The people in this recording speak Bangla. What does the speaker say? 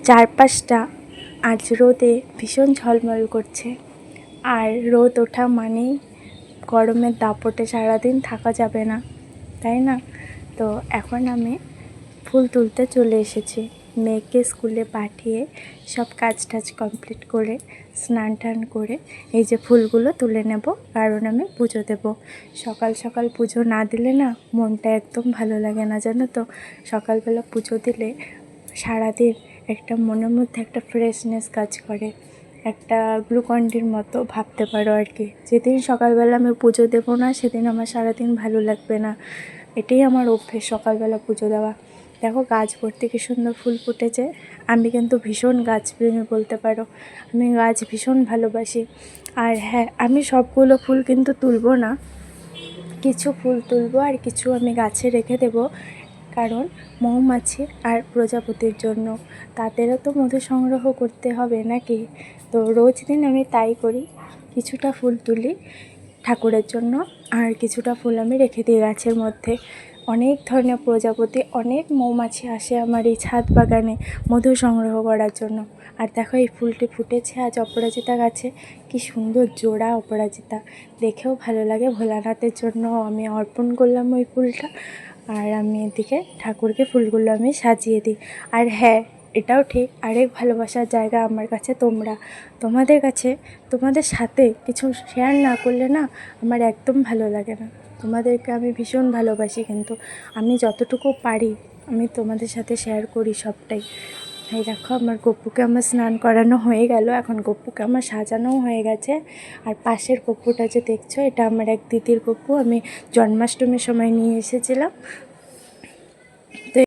চারপাশটা আজ রোদে ভীষণ ঝলমল করছে। আর রোদ ওঠা মানেই গরমের দাপটে সারাদিন থাকা যাবে না, তাই না? তো এখন আমি ফুল তুলতে চলে এসেছি। মেয়েকে স্কুলে পাঠিয়ে সব কাজ টাজ কমপ্লিট করে স্নান টান করে এই যে ফুলগুলো তুলে নেব, কারণ আমি পুজো দেব। সকাল সকাল পুজো না দিলে না মনটা একদম ভালো লাগে না, জানো তো। সকালবেলা পুজো দিলে সারাদিন একটা মনের মধ্যে একটা ফ্রেশনেস কাজ করে, একটা গ্লুকন্ডির মতো ভাবতে পারো আর কি। যেদিন সকালবেলা আমি পুজো দেবো না সেদিন আমার সারাদিন ভালো লাগবে না। এটাই আমার অভ্যেস, সকালবেলা পুজো দেওয়া। দেখো গাছ ভর্তি কী সুন্দর ফুল ফুটেছে। আমি কিন্তু ভীষণ গাছপ্রেমী বলতে পারো, আমি গাছ ভীষণ ভালোবাসি। আর হ্যাঁ, আমি সবগুলো ফুল কিন্তু তুলবো না, কিছু ফুল তুলবো আর কিছু আমি গাছে রেখে দেবো, কারণ মৌমাছি আর প্রজাপতির জন্য, তাদেরও তো মধু সংগ্রহ করতে হবে নাকি। তো রোজ দিন আমি তাই করি, কিছুটা ফুল তুলি ঠাকুরের জন্য আর কিছুটা ফুল আমি রেখে দিই গাছের মধ্যে। অনেক ধরনের প্রজাপতি, অনেক মৌমাছি আসে আমার এই ছাদ বাগানে মধু সংগ্রহ করার জন্য। আর দেখো এই ফুলটি ফুটেছে আজ অপরাজিতা গাছে, কি সুন্দর জোড়া অপরাজিতা, দেখেও ভালো লাগে। ভোলানাথের জন্য আমি অর্পণ করলাম ওই ফুলটা, আর আমি এদিকে ঠাকুরকে ফুলগুলো আমি সাজিয়ে দিই। আর হ্যাঁ, এটাও ঠিক, আরেক ভালোবাসার জায়গা আমার কাছে তোমরা। তোমাদের কাছে, তোমাদের সাথে কিছু শেয়ার না করলে না আমার একদম ভালো লাগে না। তোমাদেরকে আমি ভীষণ ভালোবাসি, কিন্তু আমি যতটুকু পারি আমি তোমাদের সাথে শেয়ার করি সবটাই। এই দেখো আমার গপ্পুকে আমার স্নান করানো হয়ে গেল, এখন গপ্পুকে আমার সাজানোও হয়ে গেছে। আর পাশের গপ্পুটা যে দেখছো, এটা আমার এক দিদির গপ্পু, আমি জন্মাষ্টমীর সময় নিয়ে এসেছিলাম। তো